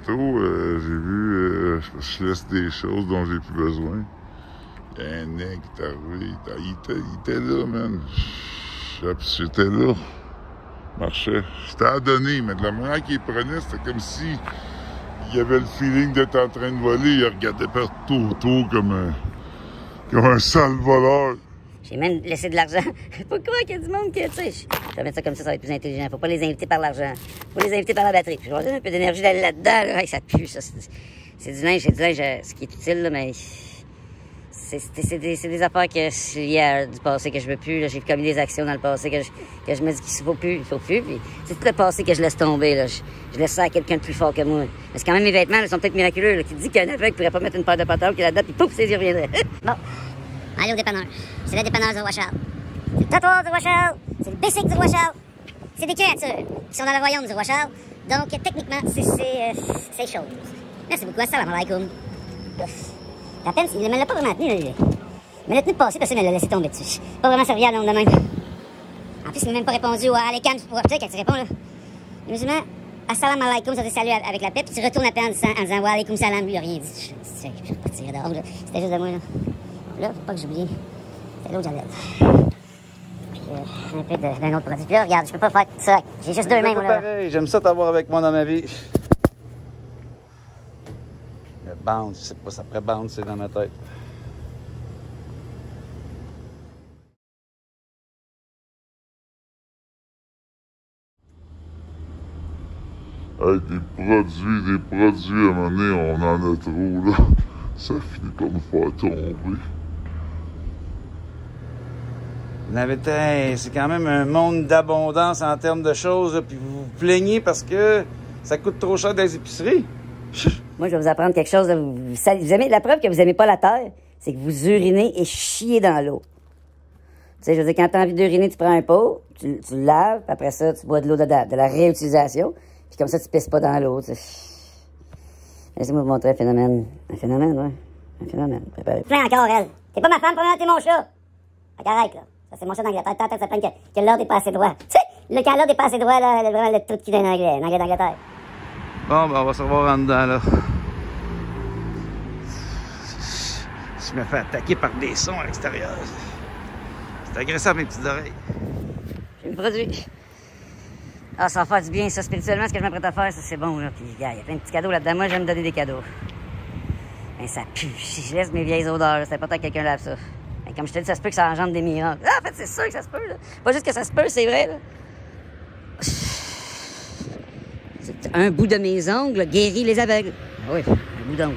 tantôt, j'ai vu, je laisse des choses dont j'ai plus besoin. Il y a un nez qui est arrivé, il était là, man. J'étais là. Marchait. J'étais à donner, mais de la manière qu'il prenait, c'était comme si il avait le feeling d'être en train de voler. Il regardait partout autour comme un sale voleur. J'ai même laissé de l'argent. Pourquoi qu'il y a du monde que, tu sais, je vais mettre ça comme ça va être plus intelligent. Faut pas les inviter par l'argent. Faut les inviter par la batterie. Puis je vais donner un peu d'énergie d'aller là-dedans, là. Hey, ça pue, ça. C'est du linge, ce qui est utile, là, mais c'est des affaires que liées du passé que je veux plus, là. J'ai commis des actions dans le passé que je me dis qu'il faut plus. Puis c'est tout le passé que je laisse tomber, là. Je laisse ça à quelqu'un de plus fort que moi. Mais c'est quand même mes vêtements, là, sont peut-être miraculeux, là. Qui dit qu'un aveugle pourrait pas mettre une paire de pantalons qui est là-dedans, puis pouf, ses yeux reviendraient. Bon. Allez au dépanneur. C'est le dépanneur du Roi Charles. C'est le trottoir du Roi Charles. C'est le bicycle du Roi Charles. C'est des créatures qui sont dans le royaume du Roi Charles. Donc, techniquement, c'est chaud. Merci beaucoup. Assalamu alaikum. La peine, il ne me l'a pas vraiment tenu. Il me l'a tenu de passer parce qu'il me l'a laissé tomber dessus. Pas vraiment servi à l'onde de même. En plus, il m'a même pas répondu au Alekam. Tu sais, quand tu réponds, là. Le musulman, assalamu alaikum, ça te salue avec la paix. Puis tu retournes la paix en disant wa alaikum salam. Lui, il a rien dit. Je vais pas tirer dehors, là. C'était juste de moi, là. Là, faut pas que j'oublie. C'est l'eau de Javel. Puis, un peu d'un autre produit. Puis là, regarde, je peux pas faire ça. J'ai juste deux mains, moi, là. Pareil, j'aime ça t'avoir avec moi dans ma vie. Le bounce, je sais pas, ça pourrait bouncer dans ma tête. Hey, des produits, à un moment donné, on en a trop, là. Ça finit par nous faire tomber. C'est quand même un monde d'abondance en termes de choses, là, puis vous vous plaignez parce que ça coûte trop cher dans les épiceries. Moi, je vais vous apprendre quelque chose. Vous aimez, la preuve que vous aimez pas la terre, c'est que vous urinez et chiez dans l'eau. Tu sais, je veux dire, quand t'as envie d'uriner, tu prends un pot, tu le laves, puis après ça, tu bois de l'eau de la réutilisation, puis comme ça, tu pisses pas dans l'eau, tu sais. Laissez-moi vous montrer un phénomène. Un phénomène, ouais. Un phénomène. Préparez. Plein encore, elle. T'es pas ma femme, premièrement, t'es mon chat. Fait qu'arrête, là. Ça, c'est mon chat d'Angleterre. Tant ça plaint que l'ordre est pas assez droit. Tu sais, quand l'ordre est pas assez droit, là, vraiment le trou de cul d'un anglais d'Angleterre. Bon, ben, on va se revoir en dedans, là. Je me fais attaquer par des sons à l'extérieur. C'est agressant à mes petites oreilles. J'ai le produit. Ah, ça va faire du bien, ça, spirituellement, ce que je m'apprête à faire, ça, c'est bon, là. Puis, gars, il y a plein de petits cadeaux là-dedans. Moi, j'aime donner des cadeaux. Mais ça pue. Si je laisse mes vieilles odeurs, c'est important que quelqu'un lave ça. Mais comme je te dis, ça se peut que ça engendre des miracles. Ah, en fait, c'est sûr que ça se peut, là. Pas juste que ça se peut, c'est vrai, là. Un bout de mes ongles guérit les aveugles. Ah oui, un bout d'ongle.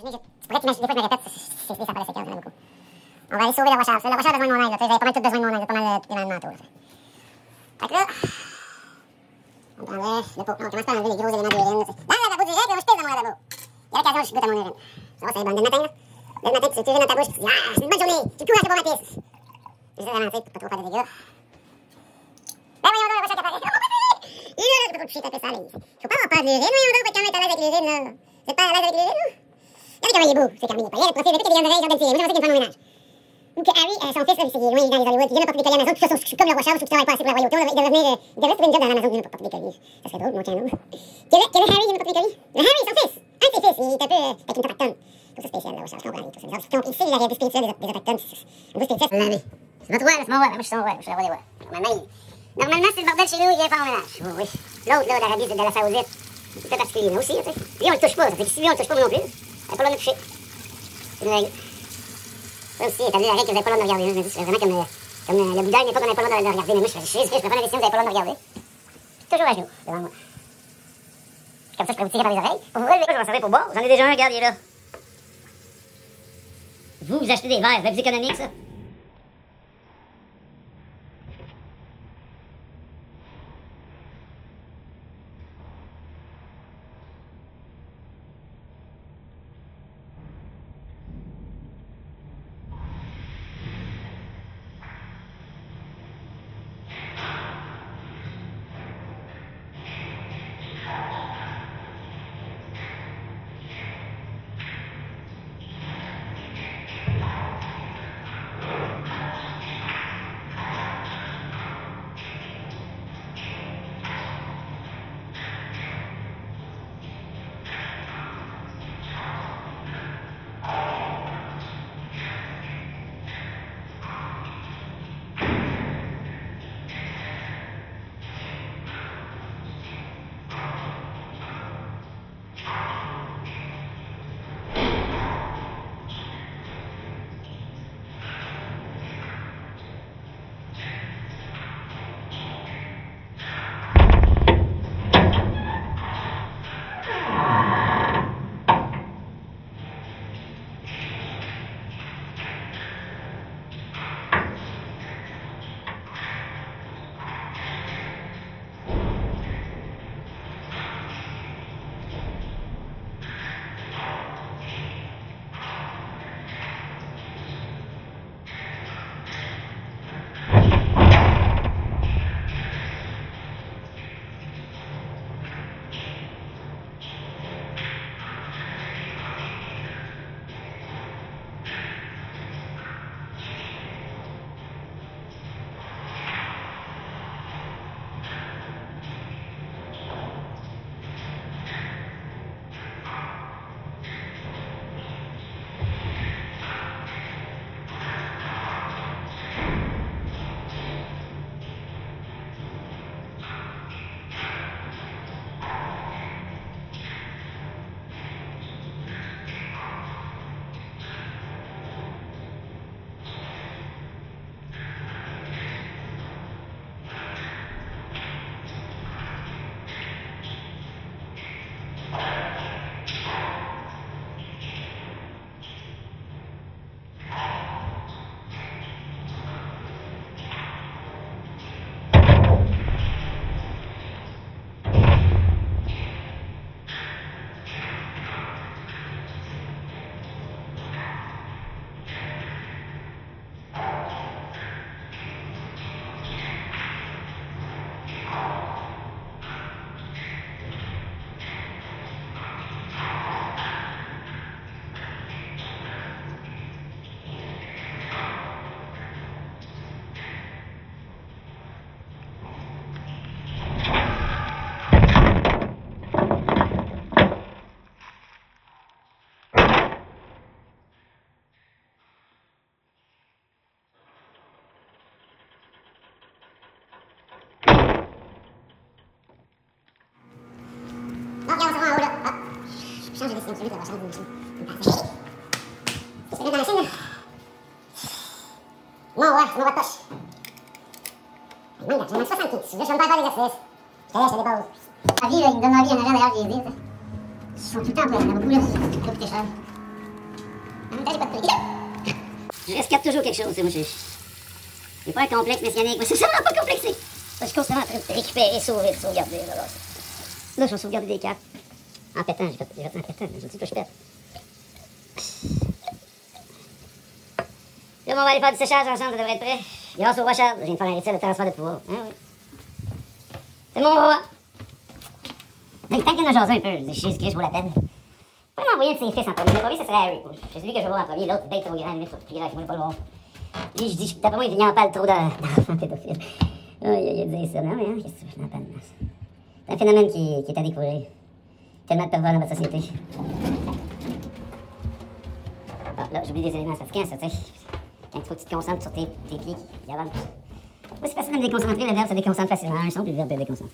imaginer, tu pourrais t'imaginer, des fois je me répète, c'est ça pas le séquence, j'en ai beaucoup. On va aller sauver le Rochard. Le Rochard a besoin de mon aide, j'avais pas mal tout besoin de mon aide, pas mal de éléments mentaux. Fait que là, on prendrait le pot. On commence pas à enlever les gros éléments d'urine. Dans le lavabo direct, je pisse dans mon lavabo. Il y a l'occasion, je goûte à mon urine. Ça va, c'est bon. Dès le matin, là. Dès le matin, tu urines dans ta bouche, tu dis, ah, c'est une bonne journée. Tu cours à ce bon matin. Je vais ralentir pour pas trop faire de dégâts. Ben voyons donc, le Rochard qui apparaît. Il est là, je peux pas toucher, taper ça, là. Faut pas avoir peur de l'urine, voyons donc, quand même être à l'aise avec l'urine, là. Vous êtes pas à l'aise avec l'urine, là? Regardez comment il est beau, c'est Carmine. Il y a le profil depuis qu'il y a des oreilles, genre d'elle. Moi, je pensais qu'il y a une femme au ménage. Ou que Harry, son fils, là, c'est loin, il est dans les Hollywood, il vient de porter des colliers à Amazon, tout ça, c'est comme le Rochard, sauf qu'il travaille pas assez pour la royauté. Il devrait trouver une job dans Amazon, il vient de porter des colliers. Ça serait drôle, mon canon. Quel est Harry, il vient de porter des colliers? Le Harry, son fils! Un de ses fils, il est un peu avec une autochtone. Tout ça spécial, là, Rochard, je comprends, tout ça. Ici, la réalité spirituelle des autochtones, un peu spirituel. C'est votre roi, là, c'est mon roi, moi je suis son roi, je suis le roi des rois. Normalement, c'est le bordel chez nous, il vient faire mon ménage. Oui. L'autre, là, l'Arabie de la Saoudite, c'est particulier, mais aussi, tu sais. Lui, on le touche pas, ça fait que si lui, on le touche pas, moi non plus, on n'a pas le droit de toucher. C'est une règle. Ça aussi, établir la règle que vous n'avez pas le droit de regarder. Je me dis, c'est vraiment comme le Bouddha, il n'est pas qu'on n'avait pas le droit de regarder. Mais moi, je préfère la question, vous n'avez pas le droit de regarder. Toujours à genoux, devant moi. Comme ça, je pourrais vous tirer par les oreilles. Pour vous relever, je vais m'en servir pour boire. J'en ai déjà un, regarde, il est là. Vous achetez des verres, c'est plus économique, ça. change de décision absolue de la changer de machine. C'est dans la machine, là. Mon roi de poche. J'en ai 75. Je vais me faire l'exercice. Je te dépose. La vie, là, il me donne envie, il y en a rien d'ailleurs, j'ai dit. Ils sont tout le temps pleins, il y en a beaucoup, là. Ça coûte cher. En même temps, j'ai pas de prix. Je rescate toujours quelque chose, moi, j'ai pas un complexe messianique, mais c'est vraiment pas complexé. Je suis constamment en train de récupérer, sauvegarder, là. Là, je vais sauvegarder des cartes. En pétant, j'ai fait en pétant, je dis que je pète. Là, on va aller faire du séchage ensemble, ça devrait être prêt. Grâce au roi Charles, je viens de faire un rituel de transfert de pouvoir. Ah oui. C'est mon roi. Mais tant qu'il y en a jasé un peu, je dis, Jésus-Christ, vaut la peine. Pas m'envoyer un de ses fils en premier. Le premier, ce serait Harry. C'est celui que je veux voir en premier. L'autre, ben trop grand, il faut plus grand, je voulais pas le voir. Lui, je dis, d'après moi, il en parle trop d'enfants pédophiles. Il a dit ça. Non, mais hein, qu'est-ce que tu veux, je n'en parle. C'est un phénomène qui est à découvrir. Tellement de pervers dans notre société. Ah, là, j'oublie des éléments fatigants, ça, tu sais. Quand il faut que tu te concentres sur tes pieds qui avancent. Moi, c'est facile de me déconcentrer. Le verbe se déconcentre facilement. Un son, puis le verbe est déconcentré.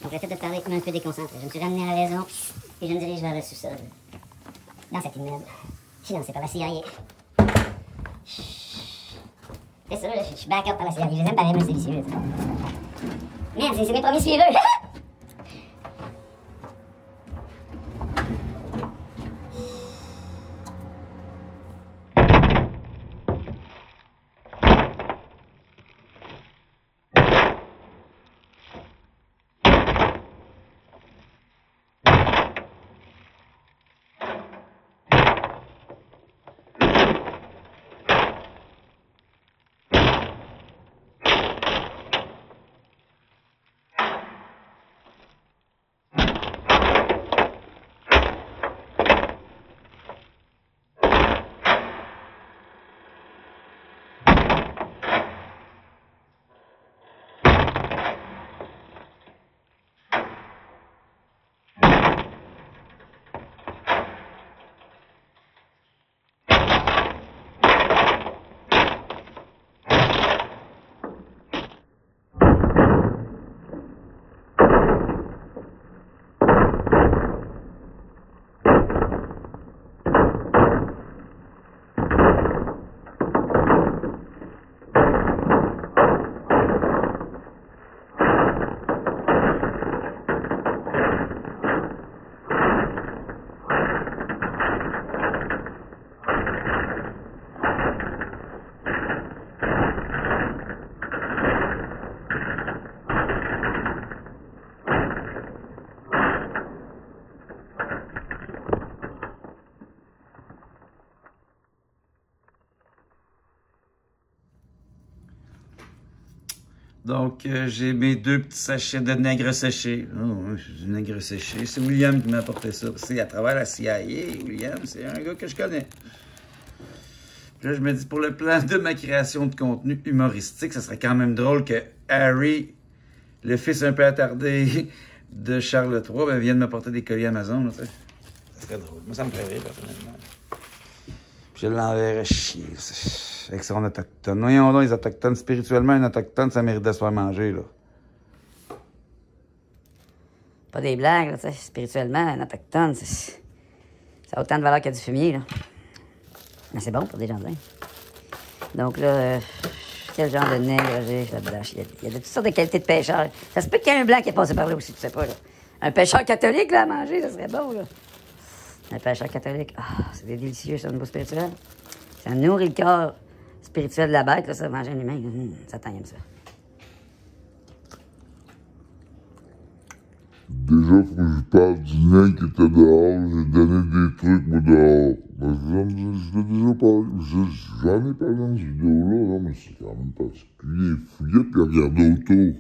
Donc, le fait de parler comme un peu déconcentré. Je me suis ramené à la maison et je me dirige vers le sous-sol. Dans cet immeuble, financé par la CIA. C'est ça, là, je suis back up par la CIA. Je les aime pareil, mais c'est vicieux. Merde, c'est mes premiers suiveurs. Donc, j'ai mes 2 petits sachets de nègre séché. Oh, du nègre séché. C'est William qui m'a apporté ça. C'est à travers la CIA. William, c'est un gars que je connais. Puis là, je me dis, pour le plan de ma création de contenu humoristique, ça serait quand même drôle que Harry, le fils un peu attardé de Charles III, ben, vienne m'apporter des colis Amazon. Là, ça serait drôle. Moi, ça me ferait rire, personnellement. Puis je l'enverrais chier. Avec son autochtone. Voyons donc, les autochtones, spirituellement, un autochtone, ça mérite de se faire manger, là. Pas des blagues, là, tu sais. Spirituellement, un autochtone, ça a autant de valeur que du fumier, là. Mais c'est bon pour des jardins. Donc là, quel genre de nègre j'ai là-dedans? Il y a de toutes sortes de qualités de pêcheurs. Ça se peut qu'il y ait un blanc qui est passé par là aussi, tu sais pas, là. Un pêcheur catholique, là, à manger, ça serait bon, là. Un pêcheur catholique, c'est délicieux, ça, au niveau spirituel. Ça nourrit le corps spirituel de la bête, là, ça, manger un humain. Ça t'aime ça. Déjà, faut que je parle du nain qui était dehors. J'ai donné des trucs, moi, dehors. Je l'ai déjà parlé. J'en ai parlé dans cette vidéo-là, là, mais c'est quand même particulier. Il fouillait puis il regardait autour.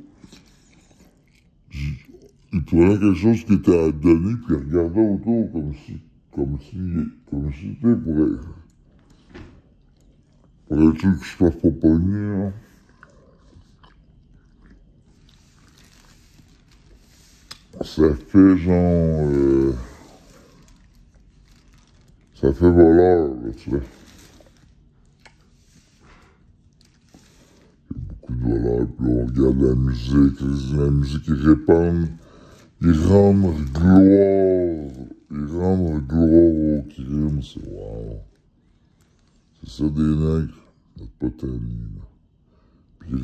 Il prenait quelque chose qui était à donner puis il regardait autour comme si c'était pour être sûr que je fasse pas pogner, hein. Ça fait genre... ça fait voleur, là, tu sais. Il y a beaucoup de voleurs, puis là, on regarde la musique ils répandent, ils rendent gloire au crime, c'est wow. C'est ça des nègres, notre pas tanné, là. Puis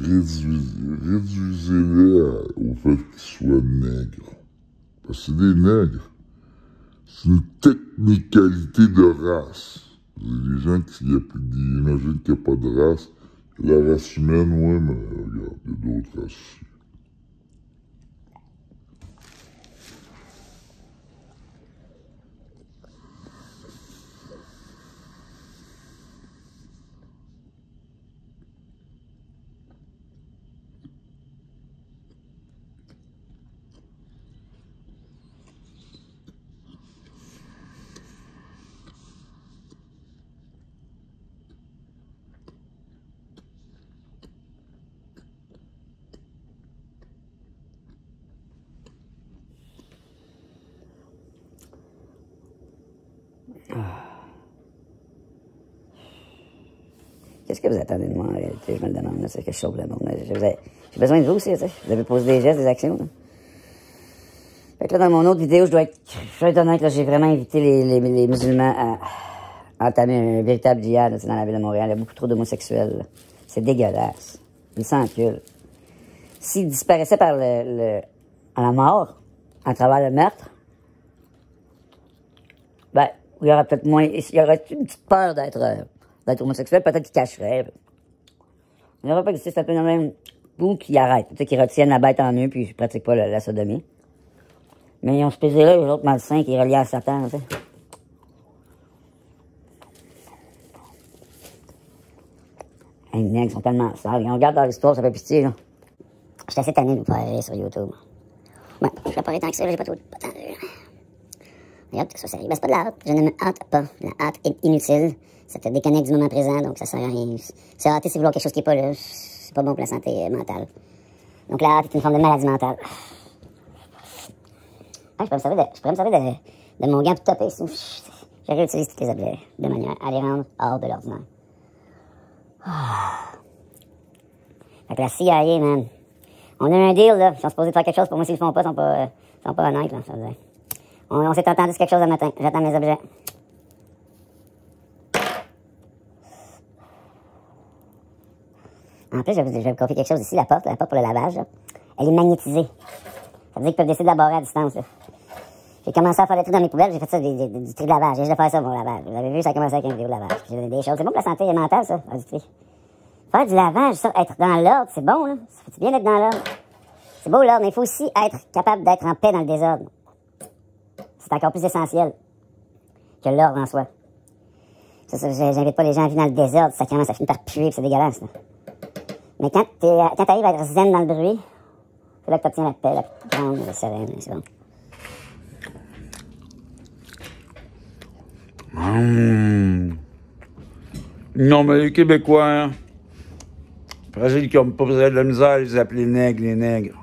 réduisez-les au fait qu'ils soient nègres. Parce que c'est des nègres. C'est une technicalité de race. Les gens qui imaginent qu'il n'y a pas de race. La race humaine, ouais, mais regarde, il y a d'autres races aussi. Qu'est-ce que vous attendez de moi, en réalité? Je me le demande, là, c'est que je sauve le monde. J'ai besoin de vous aussi, tu sais. Vous avez posé des gestes, des actions, là. Fait que là, dans mon autre vidéo, je dois être honnête, là, j'ai vraiment invité les musulmans à entamer un véritable djihad, là, dans la ville de Montréal. Il y a beaucoup trop d'homosexuels, là. C'est dégueulasse. Ils s'enculent. S'ils disparaissaient à la mort, à travers le meurtre, ben, il y aurait peut-être moins, il y aurait une petite peur d'être homosexuel, peut-être qu'ils cacheraient. Il n'y aurait pas existé ce phénomène ou qui arrête, tu sais, qui retiennent la bête en eux, puis je pratique pas la sodomie. Mais ils ont ce plaisir-là, les autres malsains qui est relié à Satan, tu sais. Les nègres sont tellement sales. On regarde dans l'histoire, ça fait pitié, là. Je suis assez tanné de vous parler sur YouTube. Ouais, je vais pas tant que ça, j'ai pas tant de... Regarde, ça sérieux. Ben, c'est pas de la hâte. Je ne me hâte pas. La hâte est inutile. Ça te déconnecte du moment présent, donc ça sert à rien. Se hâter, c'est vouloir quelque chose qui est pas là. C'est pas bon pour la santé mentale. Donc la hâte est une forme de maladie mentale. Ah, je pourrais me servir de mon gant pour taper. Je réutilise tous les objets de manière à les rendre hors de l'ordinaire. Fait que la CIA, man. On a un deal, là. Ils sont supposés faire quelque chose. Pour moi, s'ils le font pas, ils sont pas honnêtes, là. Ça veut dire. On s'est entendu sur quelque chose le matin. J'attends mes objets. En plus, je vais vous confier quelque chose ici. La porte pour le lavage, là, elle est magnétisée. Ça veut dire qu'ils peuvent décider de la barrer à distance, là. J'ai commencé à faire le truc dans mes poubelles. J'ai fait ça du tri de lavage. J'ai de faire ça, mon lavage. Vous avez vu, ça a commencé avec une vidéo de lavage. J'ai des choses. C'est bon pour la santé mentale, ça, faire du tri. Faire du lavage, ça, être dans l'ordre, c'est bon, là. Ça fait bien d'être dans l'ordre. C'est beau, l'ordre, mais il faut aussi être capable d'être en paix dans le désordre. C'est encore plus essentiel que l'ordre en soi. Ça, j'invite pas les gens à vivre dans le désordre, ça commence à finir par puer, c'est dégueulasse, là. Mais quand t'arrives à être zen dans le bruit, c'est là que t'obtiens la paix, la grande, la sereine, c'est bon. Non, mais les Québécois, hein, fragiles qui n'ont pas besoin de la misère, ils appellent les nègres.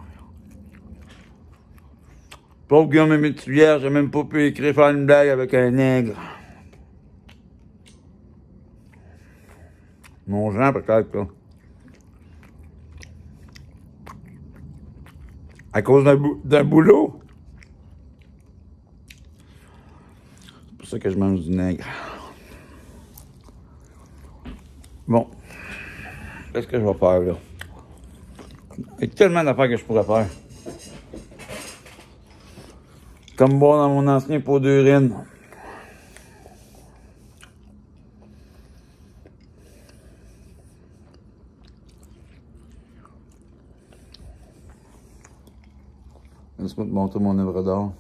Pauvre Guillaume Métulière, j'ai même pas pu écrire faire une blague avec un nègre. Mon Jean, peut-être, là. À cause d'un boulot. C'est pour ça que je mange du nègre. Bon. Qu'est-ce que je vais faire, là? Il y a tellement d'affaires que je pourrais faire. Comme boire dans mon ancien pot d'urine. Laisse-moi te montrer mon œuvre d'art.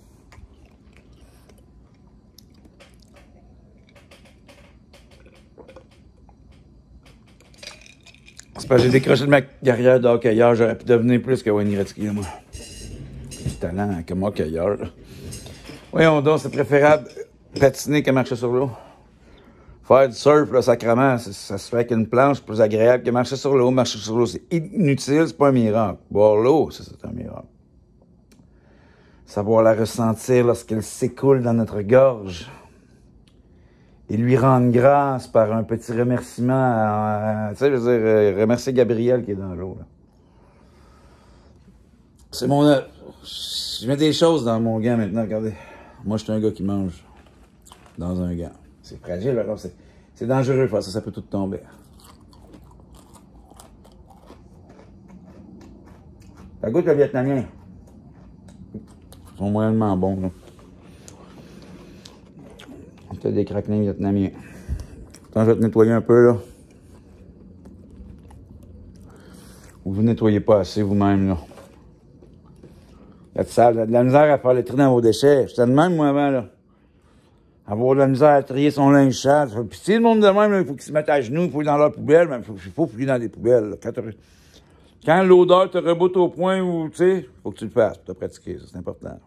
C'est parce que j'ai décroché de ma carrière d'hockeyeur, j'aurais pu devenir plus que Wayne Gretzky, moi. Du talent comme hockeyeur. Voyons donc, c'est préférable patiner que marcher sur l'eau. Faire du surf, là, sacrément, ça se fait avec une planche plus agréable que marcher sur l'eau. Marcher sur l'eau, c'est inutile, c'est pas un miracle. Boire l'eau, ça, c'est un miracle. Savoir la ressentir lorsqu'elle s'écoule dans notre gorge. Et lui rendre grâce par un petit remerciement. Tu sais, je veux dire, remercier Gabriel qui est dans l'eau. C'est mon œuvre. Je mets des choses dans mon gant maintenant, regardez. Moi, je suis un gars qui mange dans un gant. C'est fragile, alors c'est dangereux, ça peut tout tomber. Ça goûte le vietnamien. Ils sont moyennement bons, là. T'as des craquelins vietnamiens. Attends, je vais te nettoyer un peu, là. Ou vous nettoyez pas assez vous-même, là. Vous avez de la misère à faire le tri dans vos déchets. J'étais de même, moi, avant, là. Avoir de la misère à trier son linge sale. Puis si le monde de même, là, il faut qu'ils se mettent à genoux, il faut dans leur poubelle, mais il faut fouiller dans des poubelles, là. Quand l'odeur te reboute au point où, tu sais, faut que tu le fasses pour te pratiquer, ça, c'est important.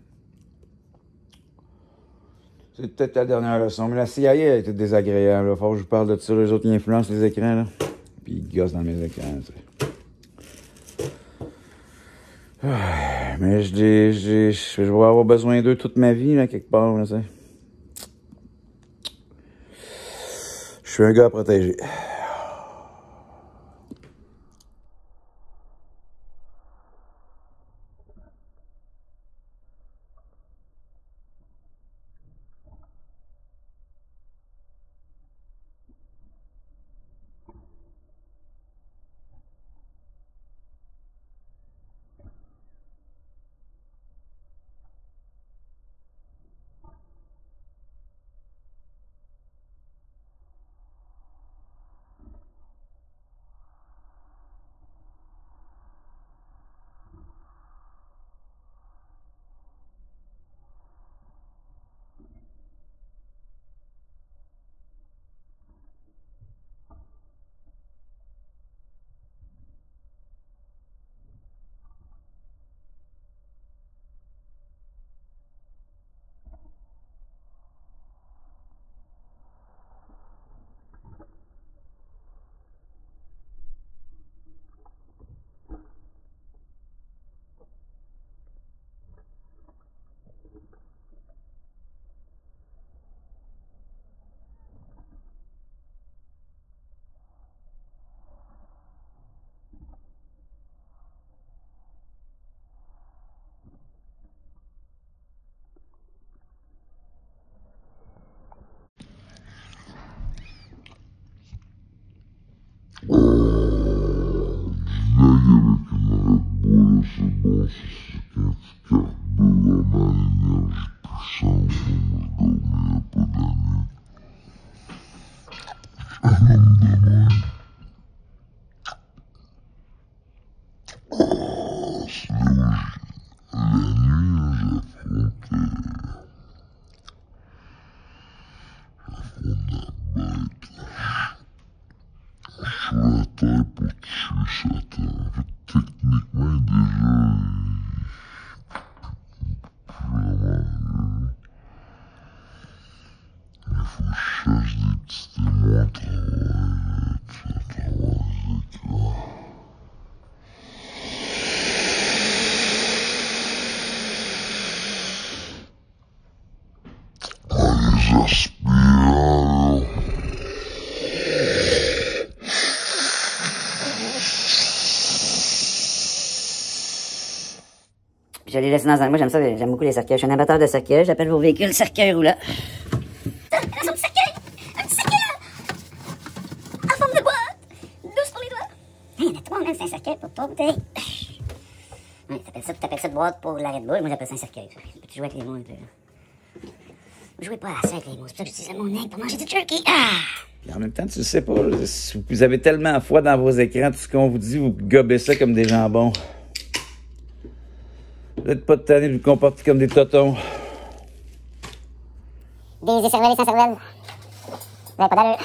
C'est peut-être ta dernière leçon, mais la CIA a été désagréable, là. Faut que je vous parle de ça, les autres, ils influencent les écrans, là. Puis ils gossent dans mes écrans, tu sais. Mais je vais avoir besoin d'eux toute ma vie, là, quelque part, là, tu sais. Je suis un gars à protéger. Techniquement, déjà, vraiment, il faut que je cherche des petits témoins à travers les écrans. Les aspirants, là. Je les laisse dans un... Moi, j'aime ça, j'aime beaucoup les cercueils. Je suis un amateur de cercueils. J'appelle vos véhicules cercueil roulant. Un petit cercueil! Un petit cercueil, là! En forme de boîte! Douce pour les doigts! Il y en a trois, même, c'est un cercueil pour trois bouteilles. Ouais, t'appelles ça de boîte pour l'arrêt de boule. Moi, j'appelle ça un cercueil. Peux-tu jouer avec les mots un peu, là? Jouez pas assez avec les mots. C'est pour ça que j'utilise mon nez pour manger du jerky. Ah! Et en même temps, tu le sais pas, là, vous avez tellement foi dans vos écrans, tout ce qu'on vous dit, vous gobez ça comme des jambons. Vous n'êtes pas de tanner de vous comporter comme des totons. Des écervelés sans cervelle. Vous avez pas d'allure.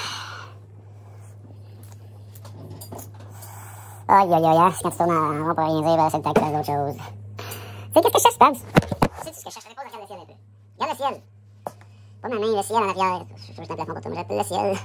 Aïe, aïe, aïe, quand tu tournes en rond pour rien dire, ben, c'est le temps que tu fasses d'autres choses. C'est qu'est-ce que je cherche, Pabs? C'est ce que je cherche. Réponds, regarde le ciel un peu. Regarde le ciel. Pas ma main, le ciel en arrière. Je suis un plafond pour toi, mais j'appelle le ciel.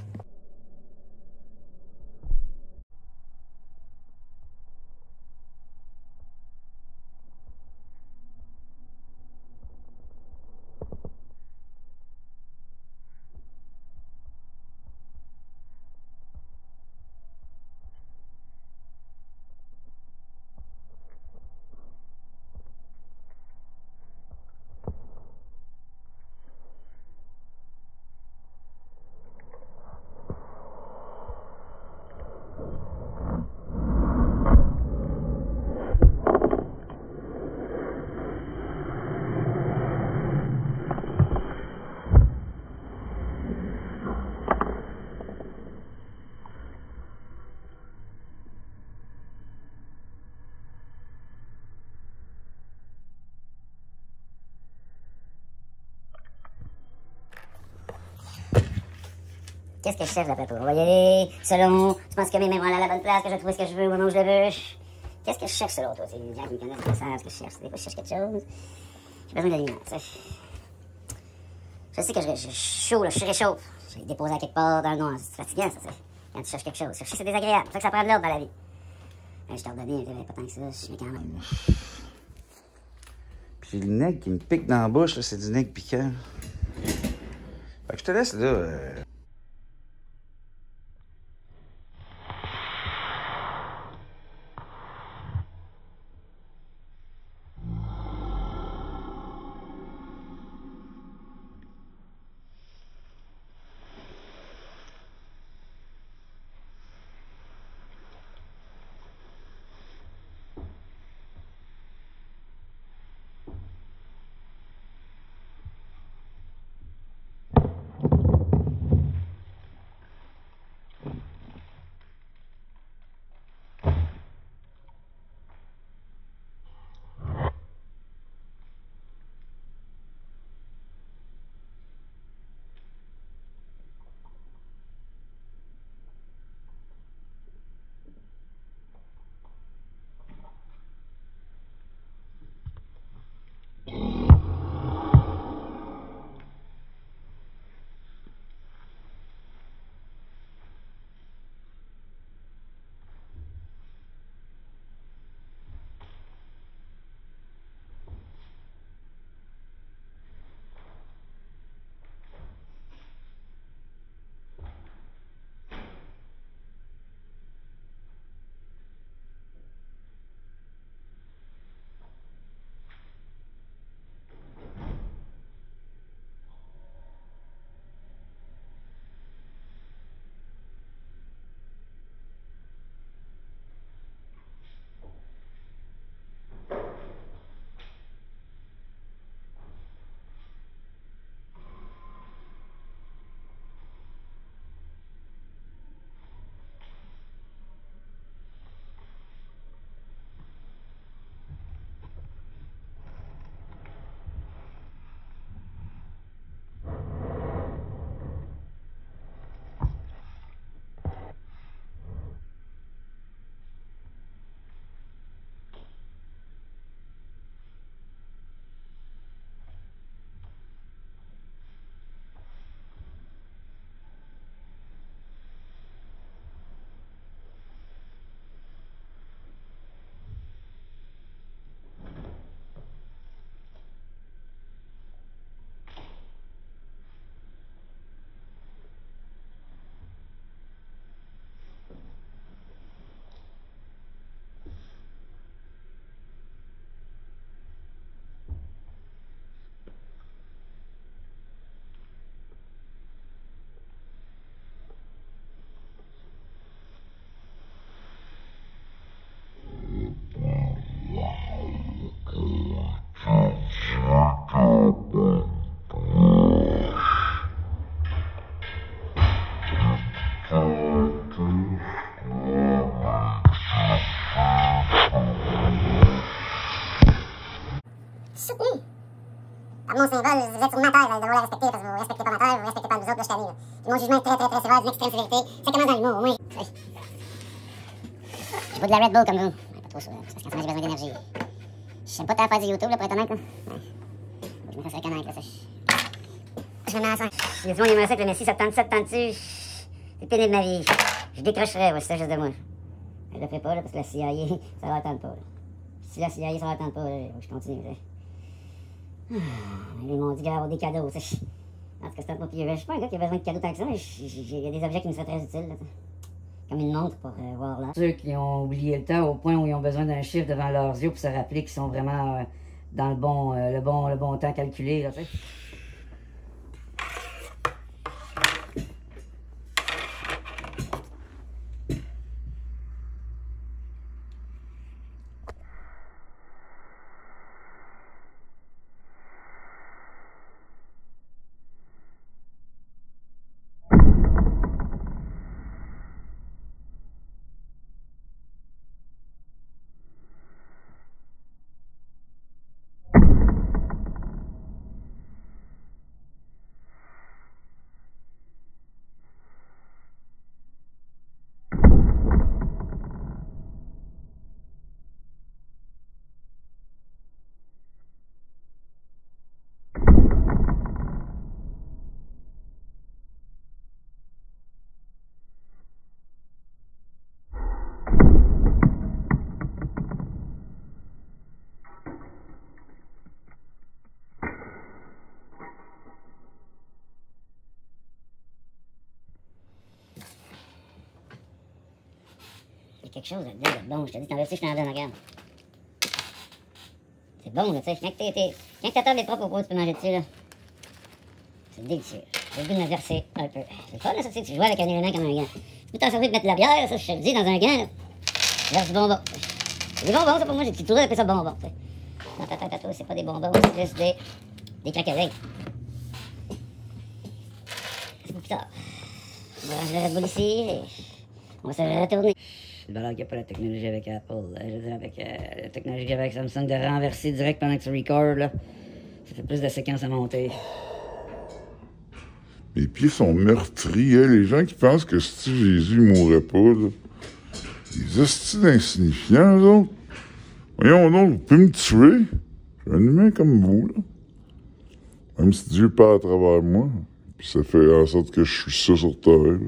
Qu'est-ce que je cherche d'après toi? On va y aller selon. Tu penses que mes mains vont aller à la bonne place, que je vais trouver ce que je veux au moment où je le veux? Qu'est-ce que je cherche selon toi? C'est les gens qui me connaissent, qui savent ce que je cherche. Des fois, je cherche quelque chose. J'ai besoin d'aliments, tu sais. Je sais que je suis chaud, là, je réchauffe. Je l'ai déposé à quelque part dans le noir. C'est fatigant, ça, c'est. Quand tu cherches quelque chose. Chercher, c'est désagréable. C'est ça que ça prend de l'ordre dans la vie. Ben, je t'ai redonné, pas tant que ça, je suis quand même. Puis j'ai le nègre qui me pique dans la bouche, là, c'est du nègre piquant. Fait que je te laisse là. Soutenu. Par mon symbole, vous êtes sur ma terre, là, je dois la respecter parce que vous respectez pas ma terre, vous respectez pas nous autres, là, je t'annule. Puis mon jugement est très, très, très sévère, d'une extrême sévérité. Ça commence dans l'humour, au moins. Je bois de la Red Bull comme vous. Pas trop ça, parce qu'en ce moment, j'ai besoin d'énergie. Je sais pas ta faire du YouTube, là, pour être honnête, là. Ouais. Je me fasse reconnaître, là, ça. Je me mets à ça. Il y a du monde qui me dit, mais si ça te tente-tu, c'est pénible ma vie. Je décrocherais, ouais, c'est ça juste de moi. Je le ferai pas, là, parce que la CIA, ça leur tente pas, là. Si la CIA, ça leur tente pas, là, je continue, là. Ils m'ont dit qu'il y avoir des cadeaux, tu sais. En tout cas, c'était pas pire. Je suis pas un gars qui a besoin de cadeaux tant que ça, mais il y a des objets qui me seraient très utiles, là, comme une montre pour voir là. Ceux qui ont oublié le temps au point où ils ont besoin d'un chiffre devant leurs yeux pour se rappeler qu'ils sont vraiment dans le bon temps calculé, là, tu sais. quelque chose là-dedans de bon. Je te dis, t'en veux-tu, je t'en donne, regarde. C'est bon, là, tu sais. Quand ta table est propre au pot, tu peux manger dessus, là. C'est délicieux. J'ai le goût de me verser un peu. C'est fun, là, ça, tu joues avec un élément comme un gant. Tu peux t'en servir de mettre de la bière, ça, je te le dis, dans un gant, là. Verse du bonbon. C'est des bonbons, ça, pour moi, j'ai toujours appelé ça bonbon, tu sais. Dans ta tête à toi, c'est pas des bonbons, c'est juste des craquelins. C'est pour plus tard. On va ranger le Red Bull ici, et on va se retourner. C'est de valeur qu'il n'y a pas la technologie avec Apple. Je veux dire, avec la technologie qu'il y a avec Samsung de renverser direct pendant que tu records, là. Ça fait plus de séquences à monter. Mes pieds sont meurtris, hein. Les gens qui pensent que si Jésus mourrait pas, là. Les hosties d'insignifiants, eux autres. Voyons donc, vous pouvez me tuer. Je suis un humain comme vous, là. Même si Dieu part à travers moi. Puis ça fait en sorte que je suis ça sur terre, là.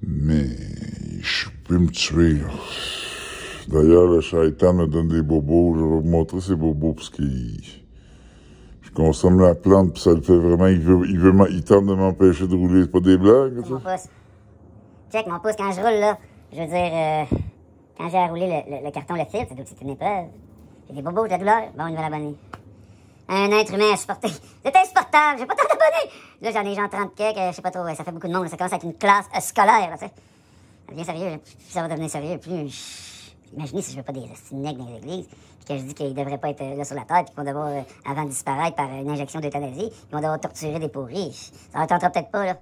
Mais je peux me tuer, là. D'ailleurs, le shaitan me donne des bobos. Je vais vous montrer ces bobos parce qu'il... Je consomme la plante puis ça le fait vraiment. Il tente de m'empêcher de rouler. C'est pas des blagues, ça? Mon pouce. Check mon pouce quand je roule, là. Je veux dire, quand j'ai à rouler le carton, le fil, c'est une épreuve. J'ai des bobos, de la douleur. Bon, nouvelle abonné. Un être humain à supporter. C'est insupportable, j'ai pas tant d'abonnés. Là, j'en ai genre 30 quelques, je sais pas trop, ça fait beaucoup de monde. Ça commence à être une classe scolaire, tu sais. Ça devient sérieux, plus ça va devenir sérieux, plus... Imaginez si je veux pas des nègres dans les églises, puis que je dis qu'ils devraient pas être là sur la terre, puis qu'ils vont devoir, avant de disparaître par une injection d'euthanasie, ils vont devoir torturer des pourris. Ça ne tentera peut-être pas, là.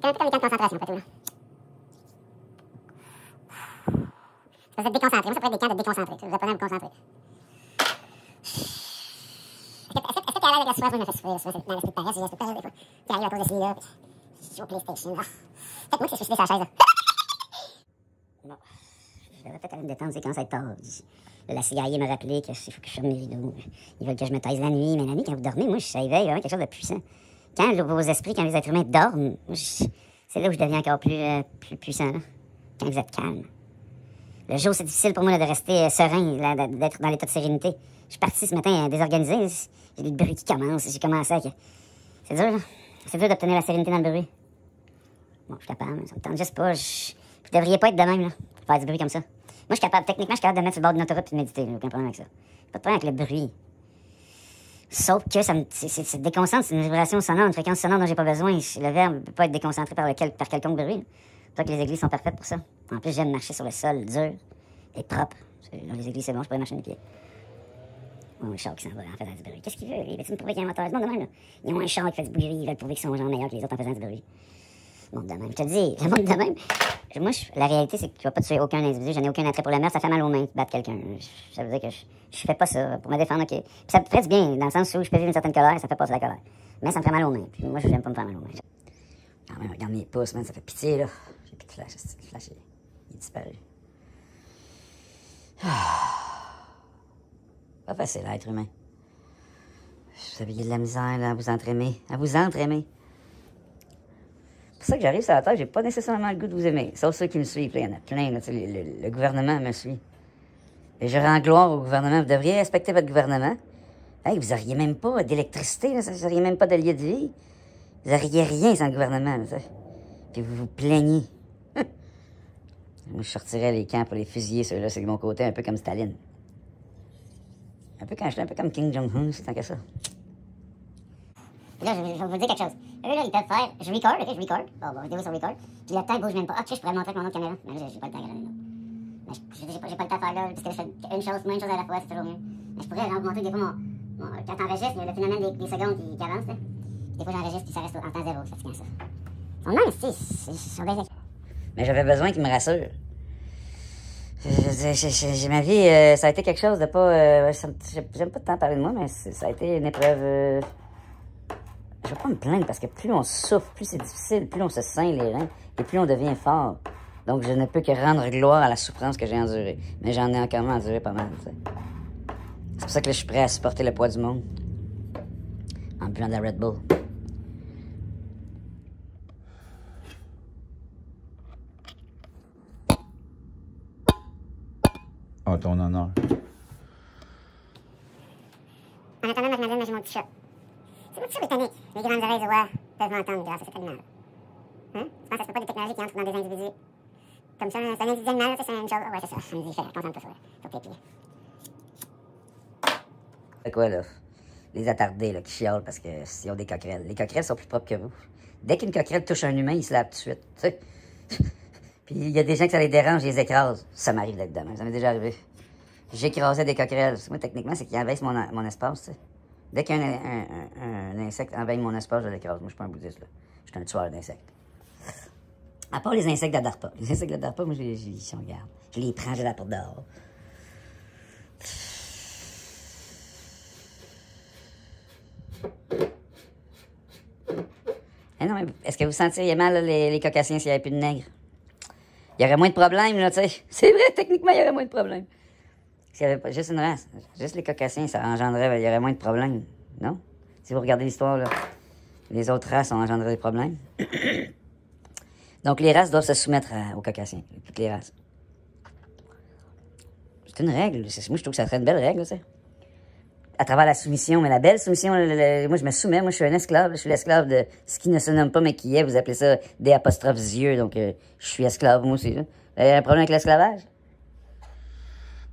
C'est un peu comme les camps de concentration, pas tout, là. Ça peut être déconcentré. Moi, ça pourrait être des camps de déconcentrés. Vous apprenez à me concentrer. Est-ce que t'es à l'aise avec la souffrance? Moi, je me fais souffrir. Dans l'esprit de paresse, j'ai l'esprit de paresse, des fois. Tu arrives à cause de celui-là, puis je joue au PlayStation. Faites-moi que je suis sur la chaise, là. Bon. Je devrais peut-être aller me détendre, c'est quand ça va être tard. La CIA m'a rappelé qu'il faut que je ferme mes rideaux. Ils veulent que je me taise la nuit, mais la nuit, quand vous dormez, moi, ça éveille vraiment quelque chose de puissant. Quand vos esprits, quand les êtres humains dorment, c'est là où je deviens encore plus puissant, là. Quand vous êtes calme. Le jour, c'est difficile pour moi là, de rester serein, là, d'être dans l'état de sérénité. Je suis parti ce matin désorganisé. J'ai des bruits qui commencent. J'ai commencé avec... C'est dur, là. C'est dur d'obtenir la sérénité dans le bruit. Bon, je suis capable. Ça me tente juste pas. Vous devriez pas être de même, là, pour faire du bruit comme ça. Moi, je suis capable. Techniquement, je suis capable de mettre sur le bord d'une autoroute et de méditer. Aucun problème avec ça. Pas de problème avec le bruit. Sauf que ça me déconcentre, c'est une vibration sonore, une fréquence sonore dont j'ai pas besoin. Le verbe ne peut pas être déconcentré par quelconque bruit. C'est pour ça que les églises sont parfaites pour ça. En plus, j'aime marcher sur le sol dur et propre. Dans les églises, c'est bon, je pourrais marcher mes pieds. Oh, un char qui s'en va en faisant du bruit. Qu'est-ce qu'il veut? Il veut-tu me prouver qu'il y a un moteur? Du monde de même, là. Ils ont un char qui fait du bruit, ils veulent prouver qu'ils sont genre meilleurs que les autres en faisant du bruit. Le monde de même. Je te dis, le monde de même. Moi, la réalité, c'est que tu vas pas tuer aucun individu. J'en ai aucun attrait pour la merde. Ça fait mal aux mains de battre quelqu'un. Ça veut dire que je fais pas ça pour me défendre, OK. Puis ça me fait du bien, dans le sens où je peux vivre une certaine colère, ça fait passer la colère. Mais ça me fait mal aux mains. Puis moi, j'aime pas me faire mal aux mains. Ah, ouais, regarde mes pouces, man, ça fait pitié, là. J'ai plus de flash, le flash, il est disparu. Pas facile à être humain. Vous avez de la misère, là, à vous entraîner. À vous entraîner. C'est pour ça que j'arrive sur la terre, j'ai pas nécessairement le goût de vous aimer. Sauf ceux qui me suivent. Il y en a plein, là, le gouvernement me suit. Et je rends gloire au gouvernement. Vous devriez respecter votre gouvernement. Hey, vous n'auriez même pas d'électricité, vous n'auriez même pas de lieu de vie. Vous n'auriez rien sans le gouvernement, là, puis vous vous plaignez. Moi, je sortirais les camps pour les fusiller, ceux-là, c'est de mon côté, un peu comme Staline. Un peu quand j'étais un peu comme Kim Jong-un, c'est tant que ça. Là, je vais vous dire quelque chose. Eux, là, ils peuvent faire... Je record, OK, je record. Bon, vidéo sur record. Puis le temps, il bouge même pas. Ah, tu sais, je pourrais le montrer avec mon autre caméra. Mais là, j'ai pas le temps de regarder. J'ai pas le temps de faire là, parce que je fais une chose à la fois, c'est toujours mieux. Mais je pourrais genre, vous montrer des fois quand t'enregistres, il y a le phénomène des secondes qui avance, là. Des fois j'enregistre puis ça reste en temps zéro, c'est fatigant ça. Non, c'est mais j'avais besoin qu'il me rassure. J'ai ma vie, ça a été quelque chose de pas... j'aime pas tant parler de moi, mais ça a été une épreuve... je vais pas me plaindre, parce que plus on souffre, plus c'est difficile, plus on se ceint les reins, et plus on devient fort. Donc je ne peux que rendre gloire à la souffrance que j'ai endurée. Mais j'en ai encore enduré pas mal, tu sais. C'est pour ça que là, je suis prêt à supporter le poids du monde. En buvant de la Red Bull. En ton honneur. En attendant, mademoiselle, j'ai mon petit chat. C'est mon petit chat britannique. Les grandes oreilles de roi peuvent m'entendre grâce à cet animal. Hein? Tu penses que ça se peut pas des technologies qui entrent dans des individus? Comme ça, c'est un individu animal, c'est la même chose. Ouais, c'est ça. Ça me dit, concentre-toi sur tes pieds. C'est quoi, là? Les attardés, là, qui chiolent parce qu'ils ont des coquerelles. Les coquerelles sont plus propres que vous. Dès qu'une coquerelle touche un humain, ils se lavent tout de suite, tu sais. Puis il y a des gens que ça les dérange, ils les écrasent. Ça m'arrive d'être demain, ça m'est déjà arrivé. J'écrasais des coquerelles. Moi, techniquement, c'est qu'ils envahissent mon espace, tu sais. Dès qu'un insecte envahit mon espace, je l'écrase. Moi, je suis pas un bouddhiste, là. Je suis un tueur d'insectes. À part les insectes de la DARPA. Les insectes de la DARPA, moi, je les garde. Je les prends, je les apporte dehors. Eh non, mais est-ce que vous sentiriez mal, là, les cocassiens, s'il n'y avait plus de nègres? Il y aurait moins de problèmes, là, tu sais. C'est vrai, techniquement, il y aurait moins de problèmes. S'il n'y avait pas juste une race, juste les cocassiens, ça engendrait, il y aurait moins de problèmes, non? Si vous regardez l'histoire, là, les autres races ont engendré des problèmes. Donc, les races doivent se soumettre aux cocassiens, toutes les races. C'est une règle. Moi, je trouve que ça serait une belle règle, tu sais. À travers la soumission, mais la belle soumission, moi, je me soumets. Moi, je suis un esclave. Je suis l'esclave de ce qui ne se nomme pas, mais qui est. Vous appelez ça des apostrophes yeux. Donc, je suis esclave, moi aussi. Là. Vous avez un problème avec l'esclavage?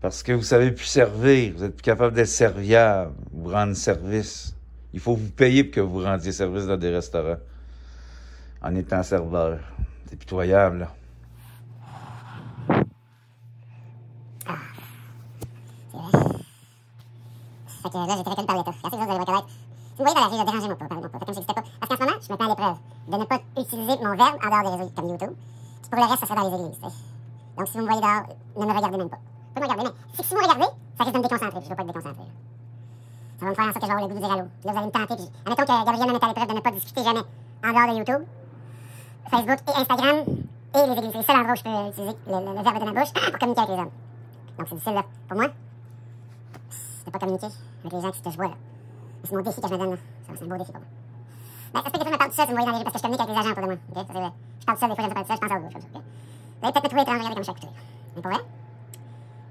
Parce que vous savez plus servir. Vous êtes plus capable d'être serviable, vous rendre service. Il faut vous payer pour que vous rendiez service dans des restaurants. En étant serveur. C'est pitoyable, là. Fait que là, j'ai été reconnu par l'État. Merci, vous allez reconnaître. Si vous voyez dans la rue, je dérangez-moi pas, parlez-moi pas. Faites comme si c'était pas. Parce qu'en ce moment, je me mets à l'épreuve de ne pas utiliser mon verbe en dehors des réseaux comme YouTube. Puis pour le reste, ça serait dans les églises. T'sais. Donc si vous me voyez dehors, ne me regardez même pas. Pas me regarder, mais si vous me regardez, ça risque de me déconcentrer. Puis je veux pas être déconcentré. Ça va me faire en sorte que je vais avoir le goût de dire allô. Puis là, vous allez me tenter. Puis admettons que Gabriel me mette à l'épreuve de ne pas discuter jamais en dehors de YouTube, Facebook et Instagram et les églises. C'est le seul endroit où je peux utiliser le verbe de ma bouche pour communiquer avec les hommes. Donc c'est difficile, là. Pour moi, de pas communiquer avec les gens que je vois, là. C'est mon défi que je me donne, là. C'est un beau défi pour moi. Ben, ça se peut que des fois, je me parle tout seul, si vous me voyez dans les rues, parce que je communique avec les agents autour de moi. OK? Ça, c'est vrai. Je parle tout seul, des fois, je me parle tout seul, je pense à autre chose. OK? Vous allez peut-être me trouver étrange, regardez comme je suis écouté. Mais pour vrai,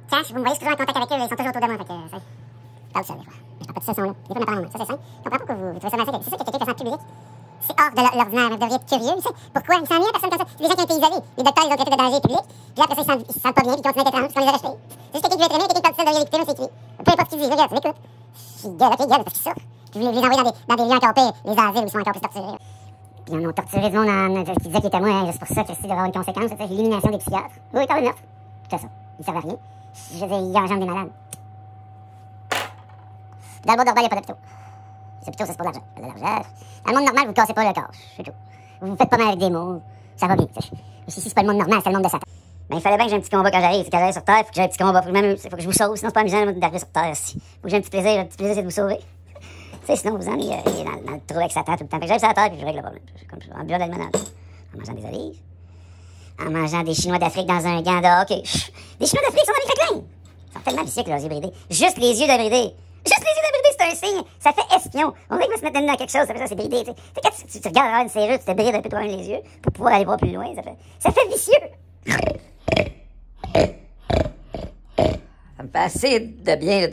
quand vous me voyez toujours en contact avec eux, ils sont toujours autour de moi. Fait que, ça, je parle tout seul, des fois. Je parle pas tout seul, là. Des fois, je me parle en moi. Ça, c'est simple. Je comprends pas que vous trouvez ça mal fait. C'est ça que quelqu'un fait en public. C'est hors de l'ordinaire, vous devriez être curieux, tu sais. Pourquoi? Il me semble bien personne comme ça. Les gens qui ont été isolés, les docteurs, ils ont traité de danger public, puis après ça, ils se sentent pas bien, puis ils continuent d'être étranges, puis on les a rejetés. C'est juste quelqu'un qui veut être aimé, quelqu'un qui parle tout seul devient l'écouter, moi, c'est écrit. Peu importe ce qu'il dit, regarde, tu l'écoutes. Il gueule, ok, gueule, parce qu'il souffre. Puis vous les envoyez dans des lieux encore pires, les asiles où ils sont encore plus torturés. Puis on a torturé du monde qui disait qu'il était moins, juste pour ça, que c'est d'avoir une conséquence, c'est l'élimination des psychiatres. Oui, par une offre. De toute façon, ils servent à rien. Je veux dire, ils enjambent des malades. Dans le monde normal, il n'y a pas d'hôpitaux. Les hôpitaux, c'est pour l'argent. De l'argent. Dans le monde normal, vous ne cassez pas le corps, c'est tout. Vous faites pas mal avec des mots, ça va bien. Ici, c'est pas le monde normal, c'est le monde de Satan. Ben, il fallait bien que j'ai un petit combat quand j'arrive. Quand j'arrive sur Terre, il faut que j'ai un petit combat pour même. Faut que je vous sauve, sinon c'est pas amusant d'arriver sur Terre. Faut que j'ai un petit plaisir. Le petit plaisir, c'est de vous sauver. Tu sais, sinon vous ennuyez dans le trou avec Satan tout le temps. Fait que j'arrive sur la Terre puis je règle le problème. Comme ça, en buvant d'almanach, en mangeant des olives, en mangeant des Chinois d'Afrique dans un gant de hockey. Des Chinois d'Afrique sont dans les craquelins. Ils sont tellement vicieux que leurs yeux bridés. Juste les yeux de bridés. Juste les yeux de bridés, c'est un signe. Ça fait espion. On dirait qu'il va se mettre dans quelque chose. Ça fait ça, c'est bridé. Tu sais, quand tu regardes une serrure, tu te brides un peu toi-même les yeux pour pouvoir aller voir plus loin. Ça fait vicieux. Ça me fait assez de bien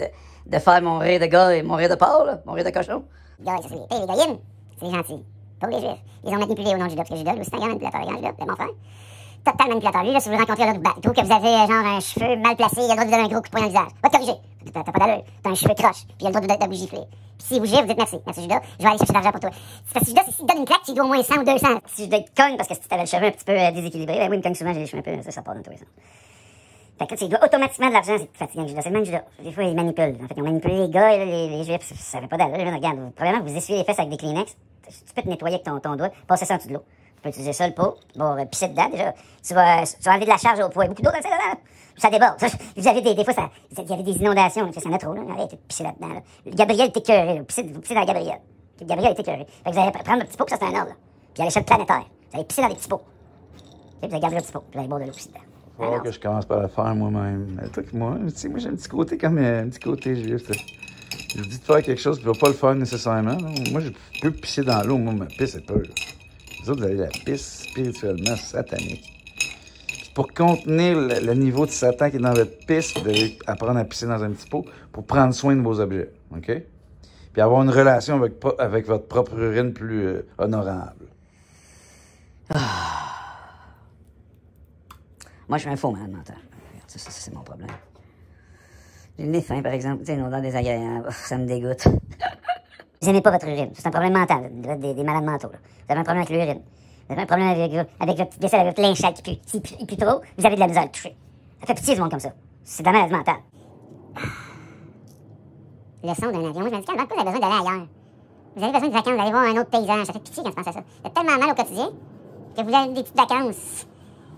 de faire mon rire de gars et mon rire de porc, là, mon rire de cochon. Les gars, ça c'est les goyim, c'est les gentils. Pour les juifs. Ils ont manipulé au nom de Judas, parce que Judas, lui, c'est un grand manipulateur, le grand Judas, le mon frère. Total manipulateur. Lui, là, si vous le rencontrez là, il trouve que vous avez genre un cheveu mal placé, il a le droit de vous donner un gros coup de poing dans le visage. Va te corriger. T'as pas d'allure. T'as un cheveu croche, puis il a le droit de vous gifler. Puis si vous giflez, vous dites merci. Merci Judas, je vais aller chercher de l'argent pour toi. C'est parce que Judas, s'il donne une claque, tu dois au moins 100 ou 200. Si je dois être cogne parce que si tu avais le cheveu un petit peu déséquilibré, ben oui, il me cogne souvent, j'ai les cheveux un peu, ça part dans tous les sens. Fait que tu dois automatiquement de l'argent, c'est plus fatigant que Judas. C'est le même Judas. Des fois, ils manipulent. En fait, ils ont manipulé les gars, là, les juifs, ça n'avait pas d'allure. Regarde, probablement que vous essuyez les fesses avec des Kleenex. Tu peux te nettoyer avec ton doigt, passer ça en dessous de l'eau. Tu peux utiliser ça, le pot, bon, pisser dedans, déjà. Tu vas enlever de la charge au poids. Beaucoup d'eau dans là. Ça déborde. Ça, vous avez des fois, il y avait des inondations. Ça y en a trop, là. Arrêtez de pisser là-dedans, là. Gabriel est écœuré, vous pissez dans la Gabriel. Gabriel est écœuré. Fait que vous allez prendre le petit pot, ça c'est un ordre, là. Puis à l'échelle planétaire. Vous allez pisser dans les petits pots. Vous allez garder le petit pot, puis vous allez boire de l'eau pisser dedans. Faut que je commence par le faire moi-même. Le truc, moi, tu sais, moi j'ai un petit côté comme un petit côté juif. Je vous dis de faire quelque chose, puis je vais pas le faire nécessairement. Non. Moi, je peux pisser dans l'eau. Moi, ma pisse est peur. Les autres, vous avez la pisse spirituellement satanique. Puis pour contenir le niveau de Satan qui est dans votre pisse, vous devez apprendre à pisser dans un petit pot pour prendre soin de vos objets. OK? Puis avoir une relation avec votre propre urine plus honorable. Moi, je suis un faux malade mental. Ça, c'est mon problème. J'ai le nez fin, par exemple. Tu sais, une odeur désagréable. Ça me dégoûte. Vous n'aimez pas votre urine. C'est un problème mental. Des malades mentaux. Là. Vous avez un problème avec l'urine. Vous avez un problème avec votre vaisselle, avec votre linge sale qui pue. S'il pue trop, vous avez de la misère à le toucher. Ça fait pitié, ce monde comme ça. C'est de la maladie mentale. Le son d'un avion. Moi, je me dis, calme, pourquoi vous avez besoin d'aller ailleurs? Vous avez besoin de vacances, d'aller voir un autre paysage. Ça fait pitié quand je pense à ça. Vous êtes tellement mal au quotidien que vous avez des petites vacances.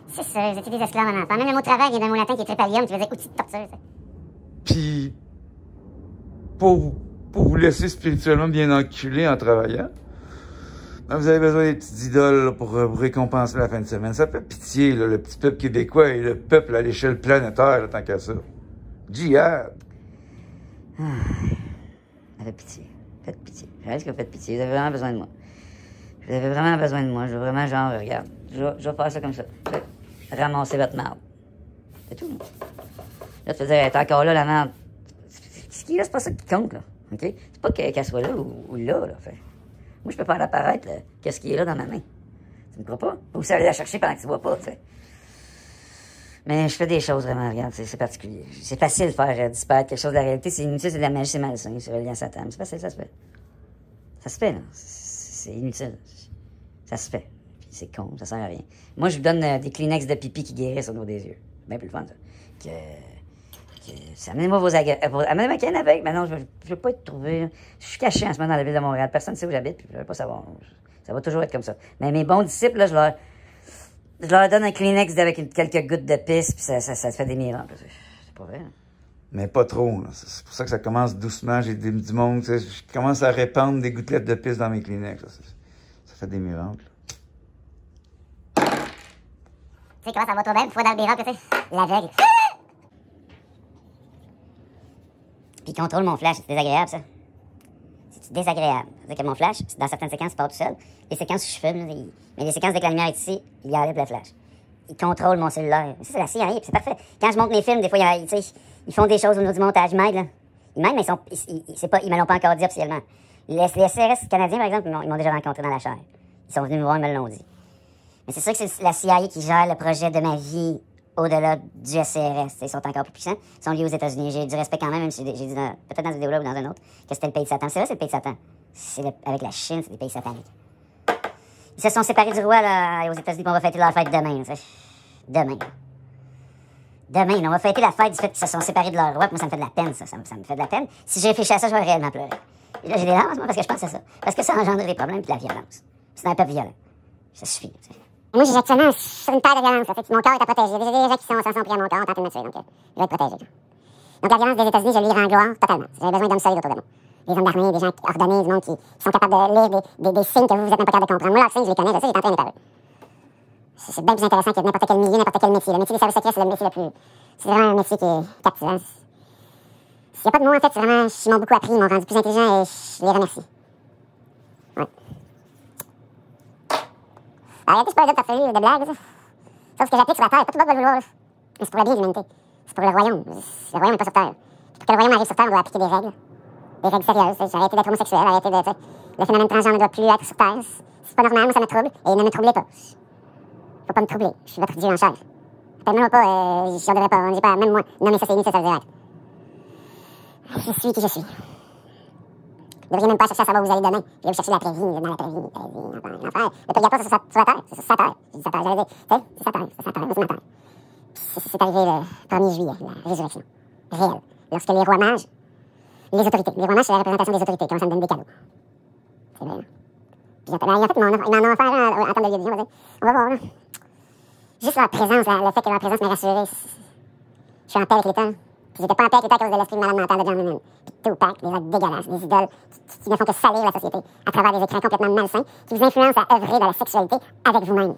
C'est ça, vous étiez des esclaves en enfant. Même le mot travail vient d'un mot latin qui est trépalium, qui veut dire outil de torture. Ça. Puis, pour vous laisser spirituellement bien enculé en travaillant, vous avez besoin des petites idoles là, pour vous récompenser la fin de semaine. Ça fait pitié, là, le petit peuple québécois et le peuple à l'échelle planétaire, là, tant qu'à ça. Djihad! Ça fait pitié. Faites pitié. Je réalise que vous faites pitié. Vous avez vraiment besoin de moi. Vous avez vraiment besoin de moi. Je veux vraiment, genre, regarde, je vais faire ça comme ça. Ramasser votre marde. C'est tout. Là, tu vas dire, elle est encore là, la merde. Ce qui est là, c'est pas ça qui compte, là. OK? C'est pas qu'elle soit là ou là, là. Fait. Moi, je peux faire apparaître, là, qu'est-ce qui est là dans ma main. Tu me crois pas? Ou ça aller la chercher pendant que tu vois pas, tu sais. Mais je fais des choses vraiment, regarde, c'est particulier. C'est facile de faire disparaître quelque chose de la réalité. C'est inutile, c'est de la magie, c'est malsain, c'est relié à Satan. C'est facile, ça se fait. Ça se fait, là. C'est inutile. Ça se fait. Puis c'est con, ça sert à rien. Moi, je vous donne des Kleenex de pipi qui guérissent au niveau des yeux. Bien plus le fun, ça. Amenez-moi vos amenez-moi qu'un avec. Mais non, je veux pas être trouvé. Là. Je suis caché en ce moment dans la ville de Montréal. Personne ne sait où j'habite, puis je veux pas savoir. Ça va toujours être comme ça. Mais mes bons disciples, là, je leur donne un Kleenex avec quelques gouttes de pisse, puis ça fait des miracles. C'est pas vrai. Hein? Mais pas trop. C'est pour ça que ça commence doucement. J'ai du monde. Je commence à répandre des gouttelettes de pisse dans mes Kleenex. Ça fait des miracles. Tu sais comment ça va trop bien? Une fois dans le miracle, tu sais, l'aveugle. Puis il contrôle mon flash. C'est désagréable, ça. C'est désagréable. C'est-à-dire que mon flash, dans certaines séquences, il part tout seul. Les séquences où je filme, mais les séquences dès que la lumière est ici, il enlève le flash. Il contrôle mon cellulaire. Ça, c'est la CIA, puis c'est parfait. Quand je monte mes films, des fois, ils font des choses au niveau du montage. Ils m'aident, là. Ils m'aident, mais ils me l'ont pas encore dit officiellement. Les CRS canadiens, par exemple, ils m'ont déjà rencontré dans la chair. Ils sont venus me voir, ils me l'ont dit. Mais c'est sûr que c'est la CIA qui gère le projet de ma vie au-delà du SCRS. Ils sont encore plus puissants. Ils sont liés aux États-Unis. J'ai du respect quand même si j'ai dit peut-être dans cette vidéo-là ou dans un autre, que c'était le pays de Satan. C'est vrai, c'est le pays de Satan. Avec la Chine, c'est des pays sataniques. Ils se sont séparés du roi là, aux États-Unis, on va fêter leur fête demain. Demain, on va fêter la fête du fait qu'ils se sont séparés de leur roi. Moi, ça me fait de la peine, ça. Ça me fait de la peine. Si j'ai réfléchi à ça, je vais réellement pleurer. Et là, j'ai des larmes parce que je pense à ça. Parce que ça engendre des problèmes et de la violence. C'est un peuple violent. Ça suffit. T'sais. Moi, j'ai actuellement sur une paire de violence. Mon corps est à protéger. Il y a des gens qui sont pris à mon corps en tentant de me tuer. Donc, je vais être protégé. Donc, la violence des États-Unis, je lui rends gloire totalement. J'ai besoin d'hommes solides autour de moi. Des hommes d'armée, des gens ordonnés, du monde qui sont capables de lire des signes que vous êtes même pas capable de comprendre. Moi, leurs signes, je les connais. Je sais, j'ai entraîné par eux. C'est bien plus intéressant que n'importe quel milieu, n'importe quel métier. Le métier des services secrets, c'est le métier le plus... C'est vraiment un métier qui est captivant. S'il n'y a pas de mots, en fait, c'est vraiment... Ils m'ont beaucoup appris, ils m'ont rendu plus intelligent et je les remercie. Ouais. Arrêtez, je peux dire de tartiner, de blagues, ça. Sauf que j'applique sur la Terre, pas tout le monde va le vouloir, là. Mais c'est pour le bien de l'humanité. C'est pour le royaume. Le royaume n'est pas sur Terre. Pour que le royaume arrive sur Terre, on doit appliquer des règles. Des règles sérieuses. Arrêter d'être homosexuel, arrêter de... Le phénomène transgenre ne doit plus être sur Terre. C'est pas normal, moi ça me trouble. Et ne me troublez pas. Faut pas me troubler. Je suis votre Dieu en chair. Appelle-moi pas, je devrais pas, on dit pas, même moi. Nommer ça, c'est inutile, ça veut dire être. Je suis qui je suis. Vous devriez même pas chercher à savoir où vous allez demain. Vous allez chercher la vraie vie, dans la vraie vie, l'enfer. Le purgatoire, c'est sur la terre, c'est sur sa terre. Je dis sa terre, j'allais dire, tu sais, c'est sa terre, c'est ma terre. C'est c'est arrivé le 1er juillet, la résurrection. Réelle. Lorsque les rois mages, les autorités, les rois mages, c'est la représentation des autorités, quand ça me donne des cadeaux. C'est vrai, hein? Puis en fait, ils m'en ont offert en termes de lieu de vie, on va voir, là. Juste leur présence, le fait que leur présence m'a rassuré. Je suis en paix avec les temps. Puis j'étais pas en paix avec les temps à cause de l'esprit malade mental de John Lennon. Puis Tupac, des actes dégueulasses, des idoles qui ne font que salir la société à travers des écrans complètement malsains qui vous influencent à œuvrer dans la sexualité avec vous-même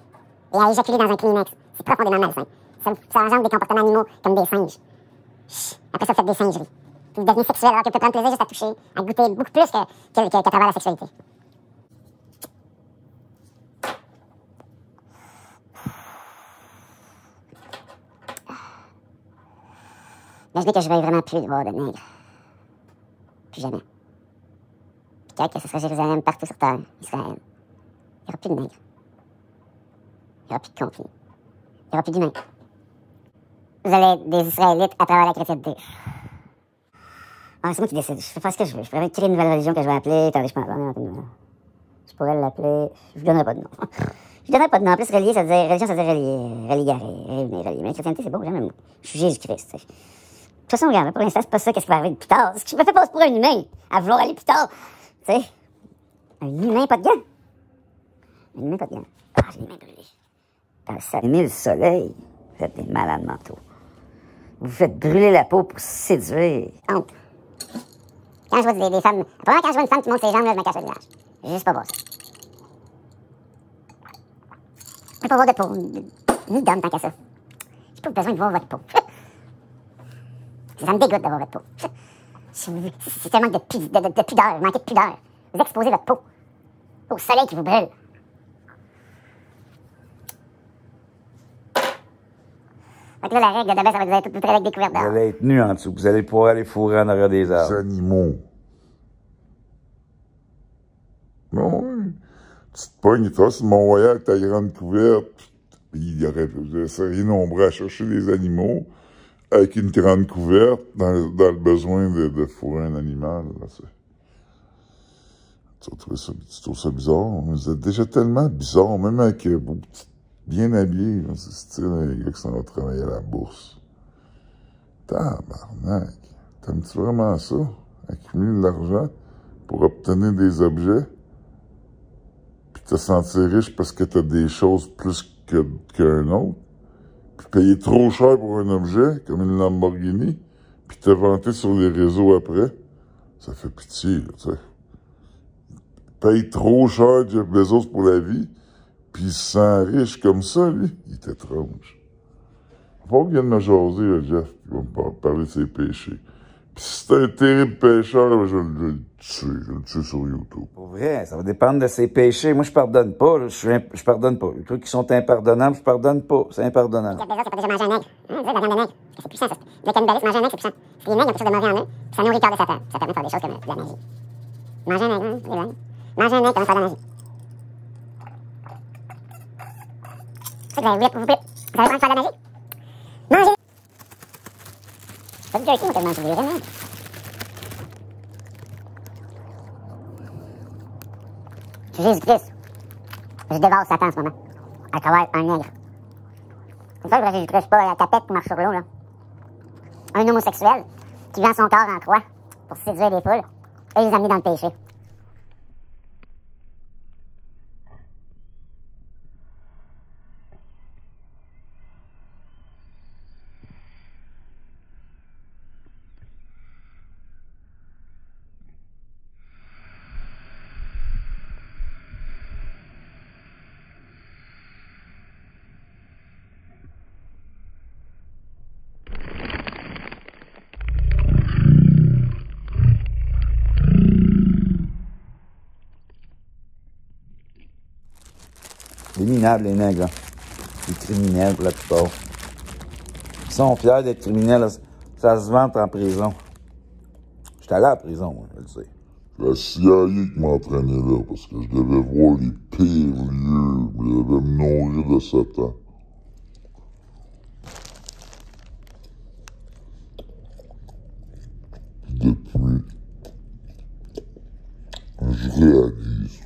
et à éjaculer dans un Kleenex. C'est profondément malsain. Ça engendre des comportements animaux comme des singes. Après ça, vous faites des singeries. Puis vous devenez sexuel alors que vous pouvez prendre plaisir juste à toucher, à goûter beaucoup plus qu'à travers la sexualité. Imaginez que je veuille vraiment plus voir de nègres. Plus jamais. Puis que ce serait Jérusalem partout sur terre, Israël. Il n'y aura plus de nègres. Il n'y aura plus de conflits. Il n'y aura plus d'humains. Vous allez être des Israélites à travers la chrétienté. Ah, c'est moi qui décide. Je peux faire ce que je veux. Je pourrais créer une nouvelle religion que je vais appeler. Attendez, je pourrais l'appeler. Je lui donnerai pas de nom. Je lui donnerai pas de nom. En plus, relier, ça veut dire. Religion, ça veut dire relier. Mais la chrétienté, c'est beau, j'aime le mot. Je suis Jésus-Christ. De toute façon, regarde, pour l'instant, c'est pas ça qu'est-ce qui va arriver plus tard. Je me fais passer pour un humain à vouloir aller plus tard. Tu sais, un humain, pas de gants. Un humain, pas de gants. Ah, j'ai les mains brûlées. Quand ça met le soleil, vous êtes des malades mentaux. Vous faites brûler la peau pour séduire. Honte. Quand je vois des femmes... Après, quand je vois une femme qui monte ses jambes, là, je me cache le visage. J'ai juste pas voir ça. Je peux pas voir de peau. Ni d'homme tant qu'à ça. J'ai pas besoin de voir votre peau. Ça me dégoûte d'avoir votre peau. C'est un manque de pudeur, vous manquez de pudeur. Vous exposez votre peau au soleil qui vous brûle. Donc là, la règle de base, ça va vous aller tout près avec des couvertes Vous dehors. allez être nu en dessous. Vous allez pouvoir aller fourrer en arrière des Les arbres. animaux. Non, oui. Tu te pognes, toi, sur Mont-Royal avec ta grande couverte, puis il y aurait rien nombreux à chercher les animaux avec une grande couverte dans le besoin de fourrer un animal. Là, tu trouves ça bizarre? Vous êtes déjà tellement bizarre, même avec vos petites bien habillés. C'est style les gars qui s'en vont travailler à la bourse. Tabarnak. T'aimes-tu vraiment ça? Accumuler de l'argent pour obtenir des objets? Puis te sentir riche parce que t'as des choses plus qu'un autre? Puis payer trop cher pour un objet, comme une Lamborghini, puis te vanter sur les réseaux après? Ça fait pitié, là, tu sais. Paye trop cher Jeff Bezos pour la vie, puis il se sent riche comme ça, lui. Il est étrange. Faut qu'il vienne me jaser, là, Jeff, il va me parler de ses péchés. Puis si c'est un terrible pécheur, je vais le tuer sur YouTube. Pour vrai, ça va dépendre de ses péchés. Moi, je pardonne pas. Là. Je pardonne pas. Les trucs qui sont impardonnables, je pardonne pas. C'est impardonnable. Jeff Bezos, c'est pas déjà mangé un nègre. Hein, de la viande de nègre. C'est puissant, ça. Le cannibalisme, manger un nègre, c'est puissant. Parce que les nègres, ils ont quelque chose de mauvais en eux, puis ça nourrit le cœur de Satan. Ça permet de faire des choses comme de la magie. Manger un nègre, hein, c'est vrai. Manger un nègre, comment faire de la magie. C'est que vous allez faire de la magie? Manger! C'est pas du jerky, moi, tellement je voulais vraiment. Je suis Jésus-Christ. Je dévore Satan en ce moment. À travers un nègre. C'est ça que Jésus-Christ, c'est pas la tapette qui marche sur l'eau, là. Un homosexuel qui vend son corps en croix pour séduire des foules et les amener dans le péché. Les minables, les nègres, là. Les criminels, pour la plupart. Ils sont fiers d'être criminels. Là. Ça se vante en prison. J'étais allé à la prison, moi, je le sais. C'est la CIA qui m'entraînait là, parce que je devais voir les pires lieux, je devais me nourrir de Satan. Depuis, je réalise.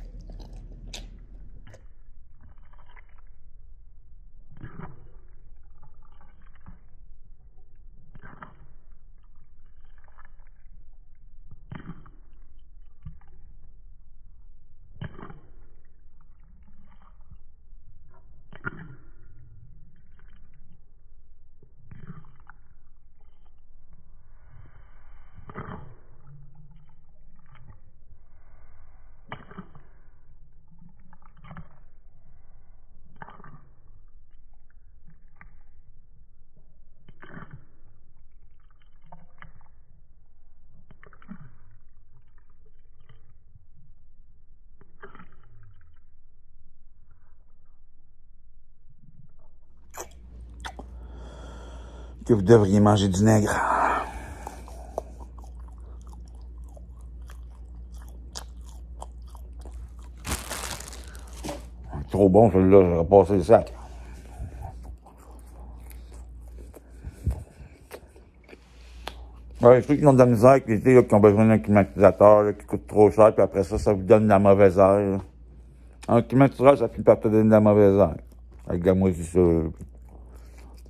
que vous devriez manger du nègre. Trop bon, celui-là, j'aurais passé le sac. Ouais, ceux qui ont de la misère avec l'été, qui ont besoin d'un climatisateur, là, qui coûte trop cher, puis après ça, ça vous donne de la mauvaise air. Là. Un climatisateur, ça finit par te donner de la mauvaise air. Avec de la moisissure.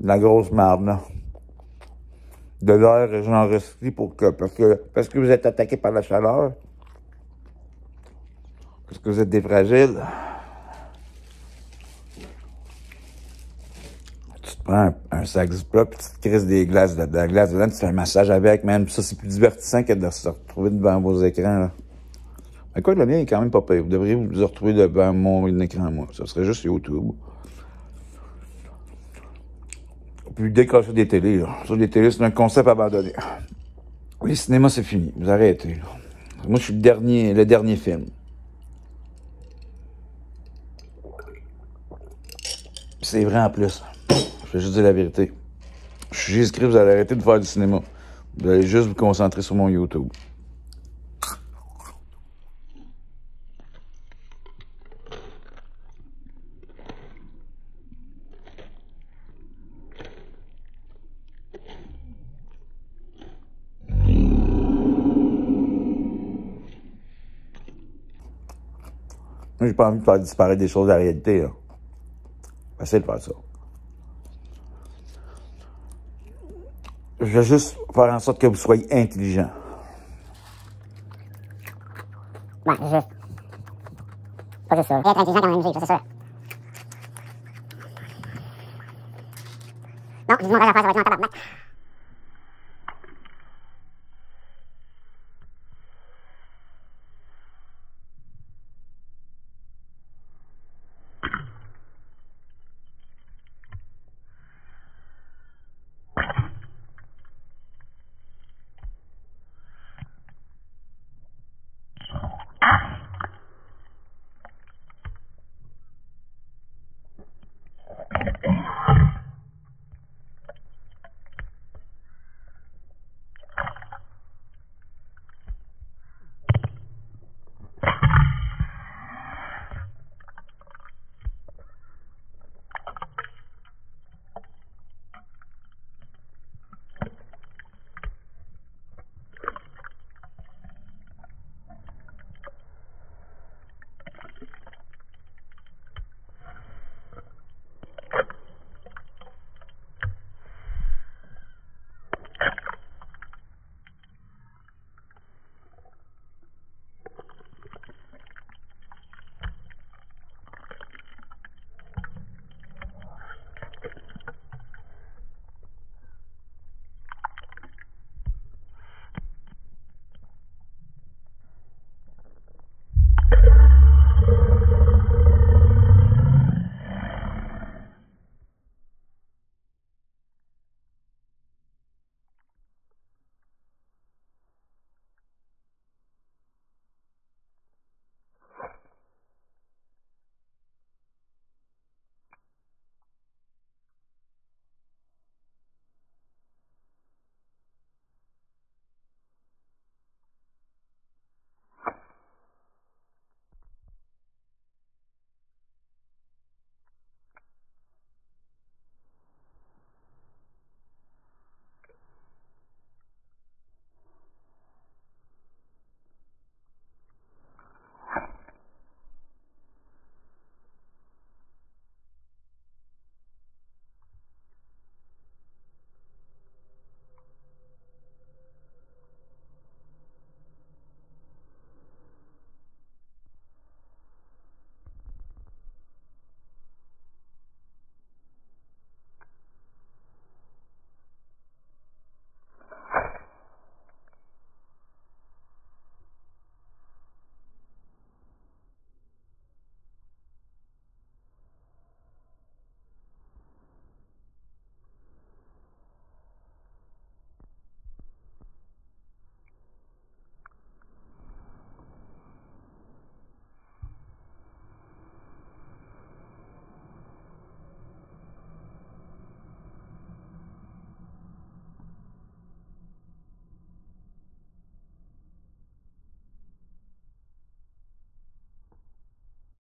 De la grosse marde, là. De l'air, j'en recycle parce que vous êtes attaqué par la chaleur. Parce que vous êtes des fragiles. Tu te prends un sac Ziploc, puis tu te crises des glaces dedans. La glace dedans, tu fais un massage avec, même. Ça, c'est plus divertissant que de se retrouver devant vos écrans, là. Mais quoi, le mien est quand même pas pire. Vous devriez vous retrouver devant mon écran, moi. Ça serait juste YouTube. Puis décrocher des télés, là. Ça, les télés, c'est un concept abandonné. Les cinémas, c'est fini. Vous arrêtez, là. Moi, je suis le dernier film. C'est vrai en plus. Je vais juste dire la vérité. Je suis Jésus-Christ, vous allez arrêter de faire du cinéma. Vous allez juste vous concentrer sur mon YouTube. Moi, j'ai pas envie de faire disparaître des choses de la réalité, là. Facile de faire ça. Je vais juste faire en sorte que vous soyez intelligent. Ouais, juste. Pas juste ça. Être intelligent quand même, ça, c'est sûr. Non, j'ai dit mon affaire, ça va être en tabarnak.